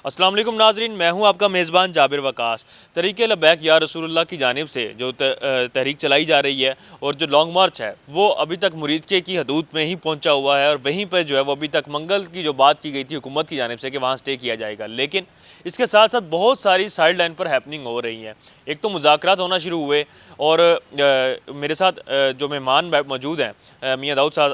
السلام علیکم ناظرین، میں ہوں آپ کا میزبان جابر وقاص۔ تحریک لبیک یا رسول اللہ کی جانب سے جو تحریک چلائی جا رہی ہے اور جو لانگ مارچ ہے وہ ابھی تک مریدکے کی حدود میں ہی پہنچا ہوا ہے، اور وہیں پہ جو ہے وہ ابھی تک منگل کی جو بات کی گئی تھی حکومت کی جانب سے کہ وہاں سٹے کیا جائے گا، لیکن اس کے ساتھ ساتھ بہت ساری سائیڈ لائن پر ہیپننگ ہو رہی ہیں۔ ایک تو مذاکرات ہونا شروع ہوئے، اور میرے ساتھ جو مہمان موجود ہیں میاں داؤد صاحب،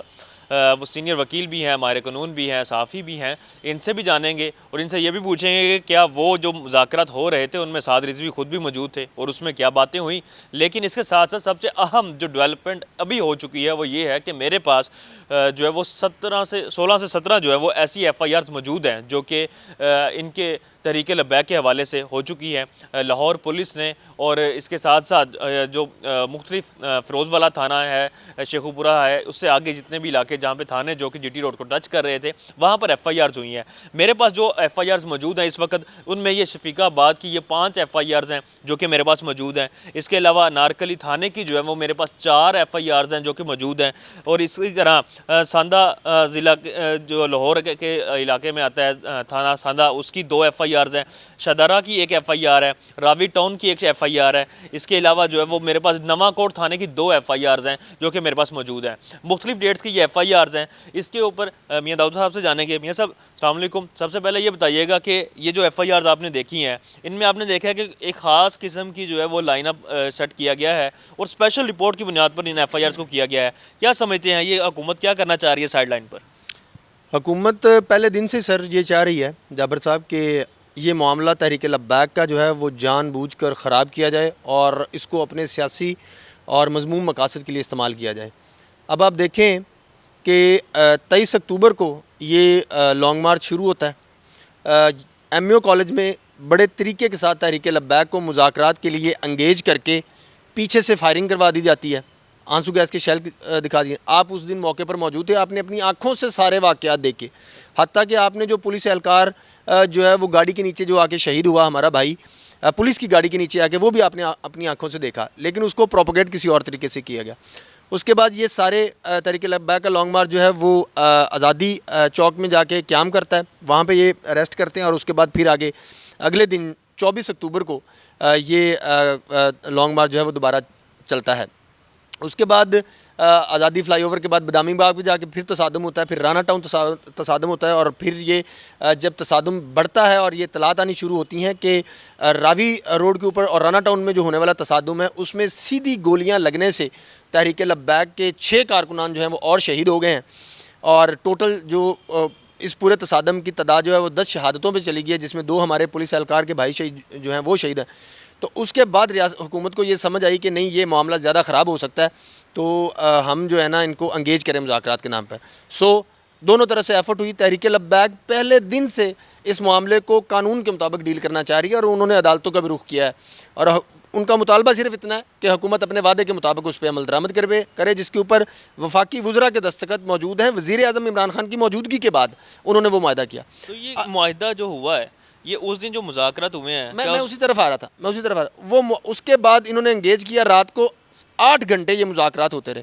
وہ سینئر وکیل بھی ہیں، ماہر قانون بھی ہیں، صحافی بھی ہیں، ان سے بھی جانیں گے اور ان سے یہ بھی پوچھیں گے کہ کیا وہ جو مذاکرات ہو رہے تھے ان میں سعد رضوی خود بھی موجود تھے اور اس میں کیا باتیں ہوئیں۔ لیکن اس کے ساتھ ساتھ سب سے اہم جو ڈیولپمنٹ ابھی ہو چکی ہے وہ یہ ہے کہ میرے پاس جو ہے وہ 16 سے 17 جو ہے وہ ایسی ایف آئی آرز موجود ہیں جو کہ ان کے تحریک لبیک کے حوالے سے ہو چکی ہے لاہور پولیس نے، اور اس کے ساتھ ساتھ جو مختلف فیروز والا تھانہ ہے، شیخو پورہ ہے، اس سے آگے جتنے بھی علاقے جہاں پہ تھانے جو کہ جی ٹی روڈ کو ٹچ کر رہے تھے وہاں پر ایف آئی آرز ہوئی ہیں۔ میرے پاس جو ایف آئی آرز موجود ہیں اس وقت ان میں یہ شفیقہ آباد کی یہ 5 ایف آئی آرز ہیں جو کہ میرے پاس موجود ہیں۔ اس کے علاوہ نارکلی تھانے کی جو ہے وہ میرے پاس 4 ایف آئی آرز ہیں جو کہ موجود ہیں، اور اسی طرح ساندہ ضلع جو لاہور کے علاقے میں آتا ہے تھانہ ساندہ، اس کی 2 ایف آئی آرز ہیں، شدارہ کی 1 ایف آئی آر ہے، راوی ٹاؤن کی 1 ایف آئی آر ہے۔ اس کے علاوہ جو ہے وہ میرے پاس نواں کوٹ تھانے کی 2 ایف آئی آرز ہیں جو کہ میرے پاس موجود ہیں۔ مختلف ڈیٹس کی یہ ایف آئی آرز ہیں۔ اس کے اوپر میاں داؤد صاحب سے جانیں گے۔ میاں صاحب السلام علیکم، سب سے پہلے یہ بتائیے گا کہ یہ جو ایف آئی آرز آپ نے دیکھی ہیں ان میں آپ نے دیکھا ہے کہ ایک خاص قسم کی جو ہے وہ لائن اپ سیٹ کیا گیا ہے اور اسپیشل رپورٹ کی بنیاد پر ان ایف آئی آرز کو کیا گیا ہے، کیا سمجھتے ہیں یہ حکومت کیا کرنا چاہ رہی ہے سائیڈ لائن پر؟ حکومت پہلے دن سے سر یہ چاہ رہی ہے جابر صاحب کہ یہ معاملہ تحریک لبیک کا جو ہے وہ جان بوجھ کر خراب کیا جائے اور اس کو اپنے سیاسی اور مذموم مقاصد کے لیے استعمال کیا جائے۔ اب آپ دیکھیں کہ 23 اکتوبر کو یہ لانگ مارچ شروع ہوتا ہے۔ ایم یو کالج میں بڑے طریقے کے ساتھ تحریک لبیک کو مذاکرات کے لیے انگیج کر کے پیچھے سے فائرنگ کروا دی جاتی ہے، آنسو گیس کے شیل دکھا دیے۔ آپ اس دن موقع پر موجود تھے، آپ نے اپنی آنکھوں سے سارے واقعات دیکھے، حتیٰ کہ آپ نے جو پولیس اہلکار جو ہے وہ گاڑی کے نیچے جو آ کے شہید ہوا ہمارا بھائی پولیس کی گاڑی کے نیچے آ کے، وہ بھی آپ نے اپنی آنکھوں سے دیکھا، لیکن اس کو پروپیگیٹ کسی اور طریقے سے کیا گیا۔ اس کے بعد یہ سارے تحریک لبیک کا لانگ مارچ جو ہے وہ آزادی چوک میں جا کے قیام کرتا ہے، وہاں پہ یہ اریسٹ کرتے ہیں، اور اس کے بعد پھر آگے اگلے دن 24 اکتوبر کو یہ لانگ مارچ جو ہے وہ دوبارہ چلتا ہے۔ اس کے بعد آزادی فلائی اوور کے بعد بادامی باغ پہ جا کے پھر تصادم ہوتا ہے، پھر رانا ٹاؤن تصادم ہوتا ہے، اور پھر یہ جب تصادم بڑھتا ہے اور یہ اطلاعات آنی شروع ہوتی ہیں کہ راوی روڈ کے اوپر اور رانا ٹاؤن میں جو ہونے والا تصادم ہے اس میں سیدھی گولیاں لگنے سے تحریک لبیک کے 6 کارکنان جو ہیں وہ اور شہید ہو گئے ہیں، اور ٹوٹل جو اس پورے تصادم کی تعداد جو ہے وہ 10 شہادتوں پہ چلی گئی ہے، جس میں 2 ہمارے پولیس اہلکار کے بھائی شہید جو ہیں وہ شہید ہیں۔ تو اس کے بعد حکومت کو یہ سمجھ آئی کہ نہیں، یہ معاملہ زیادہ خراب ہو سکتا ہے، تو ہم جو ہے نا ان کو انگیج کریں مذاکرات کے نام پر۔ دونوں طرح سے ایفرٹ ہوئی۔ تحریک لبیک پہلے دن سے اس معاملے کو قانون کے مطابق ڈیل کرنا چاہ رہی ہے، اور انہوں نے عدالتوں کا بھی رخ کیا ہے، اور ان کا مطالبہ صرف اتنا ہے کہ حکومت اپنے وعدے کے مطابق اس پہ عمل درآمد کرے، جس کے اوپر وفاقی وزراء کے دستخط موجود ہیں۔ وزیر اعظم عمران خان کی موجودگی کے بعد انہوں نے وہ معاہدہ کیا۔ تو یہ معاہدہ جو ہوا ہے یہ اس دن جو مذاکرات ہوئے ہیں، میں اسی طرف آ رہا تھا، وہ اس کے بعد انہوں نے انگیج کیا، رات کو 8 گھنٹے یہ مذاکرات ہوتے رہے۔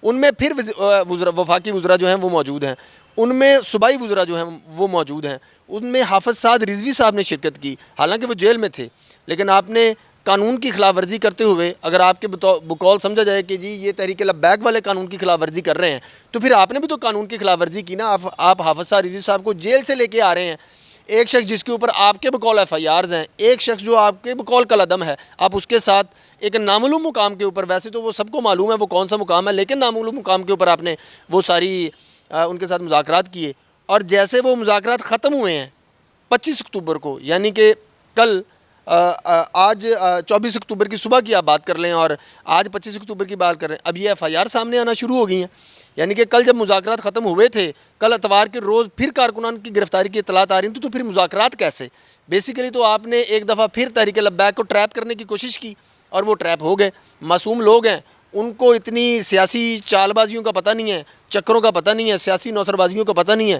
ان میں پھر وفاقی وزراء جو ہیں وہ موجود ہیں، ان میں صوبائی وزراء جو ہیں وہ موجود ہیں، ان میں حافظ سعد رضوی صاحب نے شرکت کی، حالانکہ وہ جیل میں تھے، لیکن آپ نے قانون کی خلاف ورزی کرتے ہوئے، اگر آپ کے بقول سمجھا جائے کہ جی یہ تحریک لبیک والے قانون کی خلاف ورزی کر رہے ہیں، تو پھر آپ نے بھی تو قانون کی خلاف ورزی کی نا۔ آپ حافظ سعد رضوی صاحب کو جیل سے لے کے آ رہے ہیں، ایک شخص جس کے اوپر آپ کے بقول ایف آئی آرز ہیں، ایک شخص جو آپ کے بقول کالعدم ہے، آپ اس کے ساتھ ایک نامعلوم مقام کے اوپر، ویسے تو وہ سب کو معلوم ہے وہ کون سا مقام ہے، لیکن نامعلوم مقام کے اوپر آپ نے وہ ساری ان کے ساتھ مذاکرات کیے، اور جیسے وہ مذاکرات ختم ہوئے ہیں 25 اکتوبر کو، یعنی کہ کل آج 24 اکتوبر کی صبح کی آپ بات کر لیں اور آج 25 اکتوبر کی بات کر رہے ہیں، اب یہ ایف آئی آر سامنے آنا شروع ہو گئی ہیں۔ یعنی کہ کل جب مذاکرات ختم ہوئے تھے، کل اتوار کے روز پھر کارکنان کی گرفتاری کی اطلاعات آ رہی تھیں، تو پھر مذاکرات کیسے؟ بیسیکلی تو آپ نے ایک دفعہ پھر تحریک لبیک کو ٹریپ کرنے کی کوشش کی، اور وہ ٹریپ ہو گئے۔ معصوم لوگ ہیں، ان کو اتنی سیاسی چال بازیوں کا پتہ نہیں ہے، چکروں کا پتہ نہیں ہے، سیاسی نوسر بازیوں کا پتہ نہیں ہے،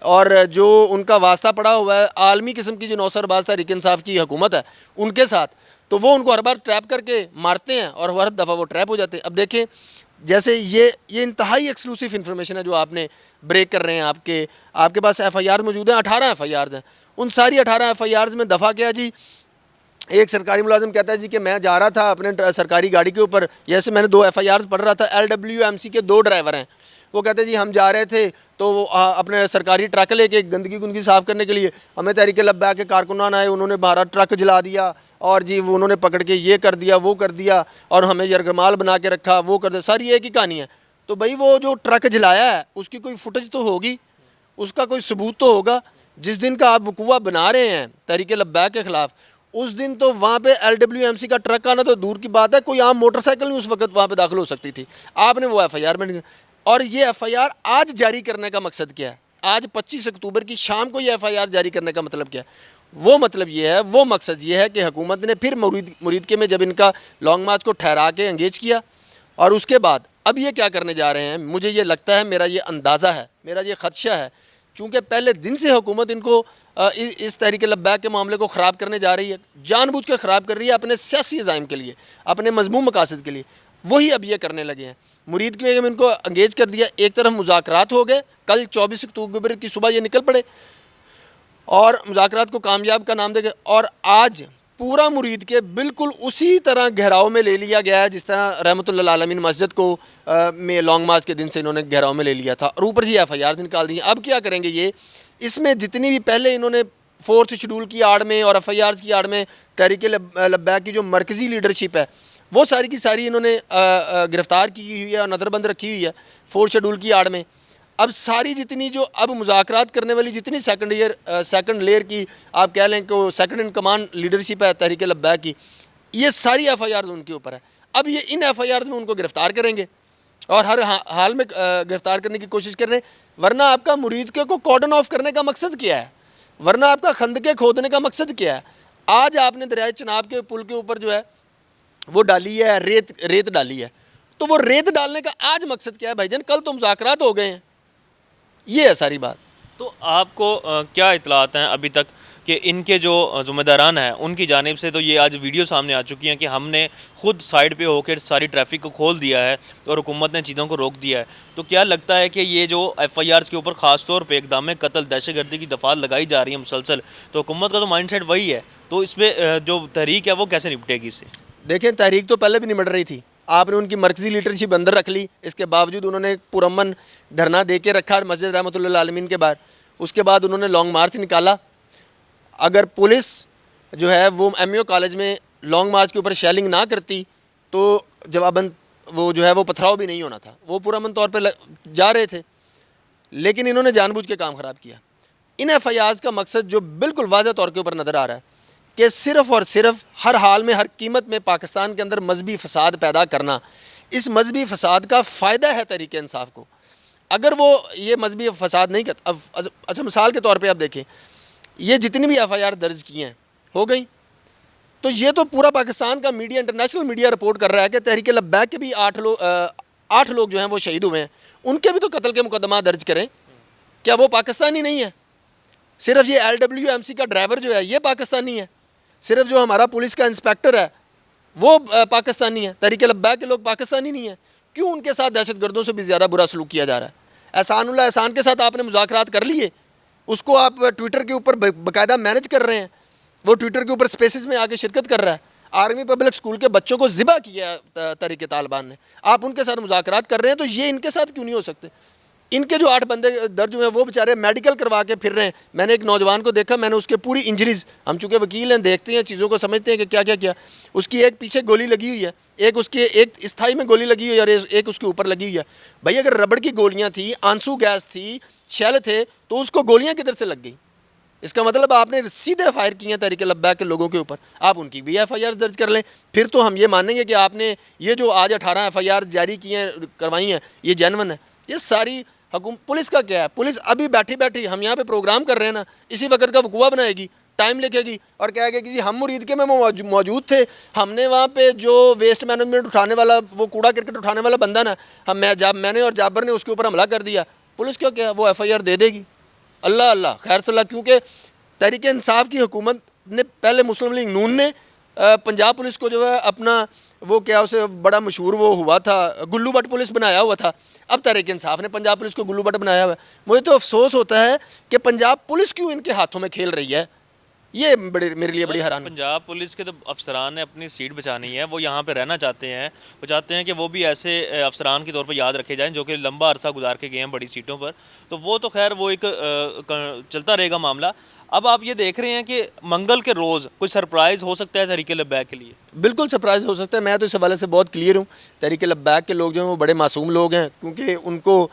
اور جو ان کا واسطہ پڑا ہوا ہے عالمی قسم کی جو نوسر باز تحریک انصاف کی حکومت ہے ان کے ساتھ، تو وہ ان کو ہر بار ٹریپ کر کے مارتے ہیں اور ہر دفعہ وہ ٹریپ ہو جاتے ہیں۔ اب دیکھیں جیسے یہ انتہائی ایکسکلوسیو انفارمیشن ہے جو آپ نے بریک کر رہے ہیں، آپ کے پاس ایف آئی آر موجود ہیں، 18 ایف آئی آرز ہیں، ان ساری 18 FIRs میں دفعہ کیا جی؟ ایک سرکاری ملازم کہتا ہے جی کہ میں جا رہا تھا اپنے سرکاری گاڑی کے اوپر، جیسے میں نے 2 FIRs پڑھ رہا تھا، LWMC کے 2 ڈرائیور ہیں، وہ کہتے ہیں جی ہم جا رہے تھے تو وہ اپنے سرکاری ٹرک لے کے گندگی صاف کرنے کے لیے، ہمیں تحریک لبیک کے کارکنان آئے، انہوں نے ہمارا ٹرک جلا دیا اور جی وہ انہوں نے پکڑ کے یہ کر دیا وہ کر دیا اور ہمیں یرغمال بنا کے رکھا، وہ کر دیا، ساری ایک ہی کہانی ہے۔ تو بھائی وہ جو ٹرک جلایا ہے اس کی کوئی فوٹیج تو ہوگی، اس کا کوئی ثبوت تو ہوگا۔ جس دن کا آپ وقوع بنا رہے ہیں تحریک لبیک کے خلاف، اس دن تو وہاں پہ LWMC کا ٹرک آنا تو دور کی بات ہے، کوئی عام موٹر سائیکل نہیں اس وقت وہاں پہ داخل ہو سکتی تھی، آپ نے وہ FIR میں، اور یہ FIR آج جاری کرنے کا مقصد کیا ہے؟ آج 25 اکتوبر کی شام کو یہ FIR جاری کرنے کا مطلب کیا ہے؟ وہ مطلب یہ ہے، وہ مقصد یہ ہے کہ حکومت نے پھر مریدکے میں جب ان کا لانگ مارچ کو ٹھہرا کے انگیج کیا، اور اس کے بعد اب یہ کیا کرنے جا رہے ہیں؟ مجھے یہ لگتا ہے، میرا یہ اندازہ ہے، میرا یہ خدشہ ہے، چونکہ پہلے دن سے حکومت ان کو اس تحریک لبیک کے معاملے کو خراب کرنے جا رہی ہے، جان بوجھ کے خراب کر رہی ہے اپنے سیاسی عزائم کے لیے، اپنے مذموم مقاصد کے لیے، وہی اب یہ کرنے لگے ہیں۔ مرید کے میں ان کو انگیج کر دیا، ایک طرف مذاکرات ہو گئے، کل 24 اکتوبر کی صبح یہ نکل پڑے اور مذاکرات کو کامیاب کا نام دے گئے، اور آج پورا مرید کے بالکل اسی طرح گہراؤ میں لے لیا گیا ہے جس طرح رحمۃ اللہ عالمین مسجد کو میں لانگ مارچ کے دن سے انہوں نے گہراؤ میں لے لیا تھا، اور اوپر سے FIR نکال دی ہیں۔ اب کیا کریں گے یہ؟ اس میں جتنی بھی پہلے انہوں نے 4تھ شیڈول کی آڑ میں اور FIRs کی آڑ میں تحریک لبیک کی جو مرکزی لیڈرشپ ہے وہ ساری کی ساری انہوں نے گرفتار کی ہوئی ہے اور نظر بند رکھی ہوئی ہے 4 شیڈول کی آڑ میں۔ اب ساری جتنی جو اب مذاکرات کرنے والی جتنی سیکنڈ لیئر کی آپ کہہ لیں کہ سیکنڈ ان کمانڈ لیڈرشپ ہے تحریک لبیک کی، یہ ساری FIRs ان کے اوپر ہے۔ اب یہ ان FIRs میں ان کو گرفتار کریں گے اور ہر حال میں گرفتار کرنے کی کوشش کر رہے ہیں، ورنہ آپ کا مرید کو کارڈن آف کرنے کا مقصد کیا ہے؟ ورنہ آپ کا خندقیں کھودنے کا مقصد کیا ہے؟ آج آپ نے دریائے چناب کے پل کے اوپر جو ہے وہ ڈالی ہے ریت ڈالی ہے، تو وہ ریت ڈالنے کا آج مقصد کیا ہے بھائی جان؟ کل تو مذاکرات ہو گئے ہیں، یہ ہے ساری بات۔ تو آپ کو کیا اطلاعات ہیں ابھی تک کہ ان کے جو ذمہ داران ہیں ان کی جانب سے؟ تو یہ آج ویڈیو سامنے آ چکی ہیں کہ ہم نے خود سائڈ پہ ہو کے ساری ٹریفک کو کھول دیا ہے اور حکومت نے چیزوں کو روک دیا ہے، تو کیا لگتا ہے کہ یہ جو FIRs کے اوپر خاص طور پہ اقدام قتل دہشت گردی کی دفعات لگائی جا رہی ہیں مسلسل، تو حکومت کا تو مائنڈ سیٹ وہی ہے، تو اس پہ جو تحریک ہے وہ کیسے نپٹے گی اس سے؟ دیکھیں تحریک تو پہلے بھی نمٹ رہی تھی، آپ نے ان کی مرکزی لیڈرشپ اندر رکھ لی، اس کے باوجود انہوں نے پرامن دھرنا دے کے رکھا مسجد رحمۃ اللہ عالمین کے باہر، اس کے بعد انہوں نے لانگ مارچ نکالا۔ اگر پولیس جو ہے وہ MAO کالج میں لانگ مارچ کے اوپر شیلنگ نہ کرتی تو جواباً وہ جو ہے وہ پتھراؤ بھی نہیں ہونا تھا، وہ پرامن طور پہ جا رہے تھے، لیکن انہوں نے جان بوجھ کے کام خراب کیا۔ ان FIRs کا مقصد جو بالکل واضح طور کے اوپر نظر آ رہا ہے کہ صرف اور صرف ہر حال میں ہر قیمت میں پاکستان کے اندر مذہبی فساد پیدا کرنا، اس مذہبی فساد کا فائدہ ہے تحریک انصاف کو۔ اگر وہ یہ مذہبی فساد نہیں کرتا، اچھا مثال کے طور پہ آپ دیکھیں، یہ جتنی بھی FIR درج کی ہیں ہو گئیں، تو یہ تو پورا پاکستان کا میڈیا، انٹرنیشنل میڈیا رپورٹ کر رہا ہے کہ تحریک لبیک کے بھی 8 لوگ جو ہیں وہ شہید ہوئے ہیں، ان کے بھی تو قتل کے مقدمات درج کریں۔ کیا وہ پاکستانی نہیں ہے؟ صرف یہ LWMC کا ڈرائیور جو ہے یہ پاکستانی ہے؟ صرف جو ہمارا پولیس کا انسپیکٹر ہے وہ پاکستانی ہے؟ تحریک لبیک کے لوگ پاکستانی نہیں ہیں؟ کیوں ان کے ساتھ دہشت گردوں سے بھی زیادہ برا سلوک کیا جا رہا ہے؟ احسان اللہ احسان کے ساتھ آپ نے مذاکرات کر لیے، اس کو آپ ٹویٹر کے اوپر باقاعدہ مینج کر رہے ہیں، وہ ٹویٹر کے اوپر سپیسز میں آ کے شرکت کر رہا ہے، آرمی پبلک اسکول کے بچوں کو ذبح کیا ہے تحریک طالبان نے، آپ ان کے ساتھ مذاکرات کر رہے ہیں، تو یہ ان کے ساتھ کیوں نہیں ہو سکتے؟ ان کے جو 8 بندے درج ہوئے ہیں وہ بیچارے میڈیکل کروا کے پھر رہے ہیں۔ میں نے ایک نوجوان کو دیکھا، میں نے اس کے پوری انجریز، ہم چونکہ وکیل ہیں دیکھتے ہیں چیزوں کو سمجھتے ہیں کہ کیا کیا کیا، اس کی ایک پیچھے گولی لگی ہوئی ہے، ایک اس کے ایک استھائی میں گولی لگی ہوئی ہے اور ایک اس کے اوپر لگی ہوئی ہے۔ بھائی اگر ربڑ کی گولیاں تھیں، آنسو گیس تھی، شیل تھے، تو اس کو گولیاں کدھر سے لگ گئی؟ اس کا مطلب آپ نے سیدھے فائر کی ہیں تحریک لبیک کے لوگوں کے اوپر، آپ ان کی بھی FIR درج کر لیں، پھر تو ہم یہ مانیں گے کہ آپ نے یہ جو آج 18 FIR جاری کی ہیں، کروائی ہیں، یہ جینون ہے۔ یہ ساری حکومت، پولیس کا کیا ہے؟ پولیس ابھی بیٹھی ہم یہاں پہ پروگرام کر رہے ہیں نا، اسی وقت کا وقوع بنائے گی، ٹائم لکھے گی اور کہے گی کہ جی ہم مرید کے میں موجود تھے، ہم نے وہاں پہ جو ویسٹ مینجمنٹ اٹھانے والا، وہ کوڑا کرکٹ اٹھانے والا بندہ نا، میں نے اور جابر نے اس کے اوپر حملہ کر دیا، پولیس کیا وہ FIR دے دے گی؟ اللہ خیر صلاح، کیونکہ تحریک انصاف کی حکومت نے پہلے مسلم لیگ نون نے پنجاب پولیس کو جو ہے اپنا وہ کیا اسے بڑا مشہور وہ ہوا تھا گلو بٹ پولیس بنایا ہوا تھا، اب تحریک انصاف نے پنجاب پولیس کو گلو بٹ بنایا ہوا ہے۔ مجھے تو افسوس ہوتا ہے کہ پنجاب پولیس کیوں ان کے ہاتھوں میں کھیل رہی ہے۔ یہ بڑی میرے لیے بڑی حیران پنجاب پولیس کے تو افسران نے اپنی سیٹ بچانی ہے، وہ یہاں پہ رہنا چاہتے ہیں، وہ چاہتے ہیں کہ وہ بھی ایسے افسران کے طور پہ یاد رکھے جائیں جو کہ لمبا عرصہ گزار کے گئے ہیں بڑی سیٹوں پر، تو وہ تو خیر وہ ایک چلتا رہے گا معاملہ۔ اب آپ یہ دیکھ رہے ہیں کہ منگل کے روز کوئی سرپرائز ہو سکتا ہے تحریک لبیک کے لیے؟ بالکل سرپرائز ہو سکتا ہے، میں تو اس حوالے سے بہت کلیئر ہوں۔ تحریک لبیک کے لوگ جو ہیں وہ بڑے معصوم لوگ ہیں، کیونکہ ان کو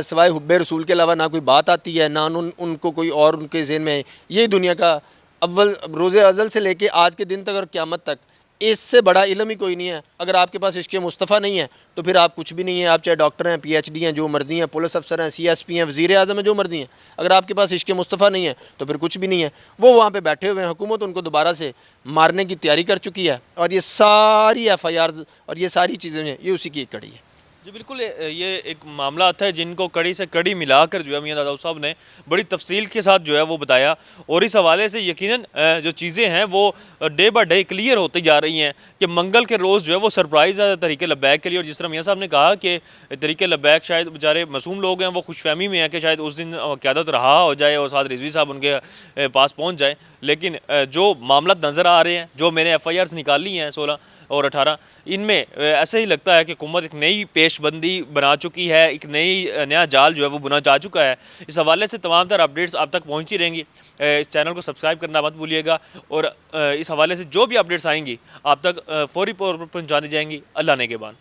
سوائے حب رسول کے علاوہ نہ کوئی بات آتی ہے، نہ ان کو کوئی اور ان کے ذہن میں یہ دنیا کا اول روز ازل سے لے کے آج کے دن تک اور قیامت تک اس سے بڑا علم ہی کوئی نہیں ہے۔ اگر آپ کے پاس عشق مصطفیٰ نہیں ہے تو پھر آپ کچھ بھی نہیں ہیں، آپ چاہے ڈاکٹر ہیں، پی ایچ ڈی ہیں، جو مرضی ہیں، پولیس افسر ہیں، سی ایس پی ہیں، وزیر اعظم ہیں، جو مرضی ہیں، اگر آپ کے پاس عشق مصطفیٰ نہیں ہے تو پھر کچھ بھی نہیں ہے۔ وہ وہاں پہ بیٹھے ہوئے ہیں، حکومت ان کو دوبارہ سے مارنے کی تیاری کر چکی ہے، اور یہ ساری ایف آئی آرز اور یہ ساری چیزیں ہیں، یہ اسی کی ایک کڑی ہے۔ جی بالکل، یہ ایک معاملات ہے جن کو کڑی سے کڑی ملا کر جو ہے میاں داؤد صاحب نے بڑی تفصیل کے ساتھ جو ہے وہ بتایا، اور اس حوالے سے یقیناً جو چیزیں ہیں وہ ڈے بائی ڈے کلیئر ہوتی جا رہی ہیں کہ منگل کے روز جو ہے وہ سرپرائز ہے تحریک لبیک کے لیے۔ اور جس طرح میاں صاحب نے کہا کہ تحریک لبیک شاید بیچارے معصوم لوگ ہیں، وہ خوش فہمی میں ہیں کہ شاید اس دن قیادت رہا ہو جائے اور ساتھ رضوی صاحب ان کے پاس پہنچ جائیں، لیکن جو معاملات نظر آ رہے ہیں، جو میں نے ایف آئی آرز نکالی ہیں 16 اور 18، ان میں ایسے ہی لگتا ہے کہ حکومت ایک نئی پیش بندی بنا چکی ہے، ایک نیا جال جو ہے وہ بنا جا چکا ہے۔ اس حوالے سے تمام تر اپڈیٹس آپ تک پہنچتی رہیں گی، اس چینل کو سبسکرائب کرنا مت بھولیے گا، اور اس حوالے سے جو بھی اپڈیٹس آئیں گی آپ تک فوری طور پر پہنچانی جائیں گی۔ اللہ نے کے بان۔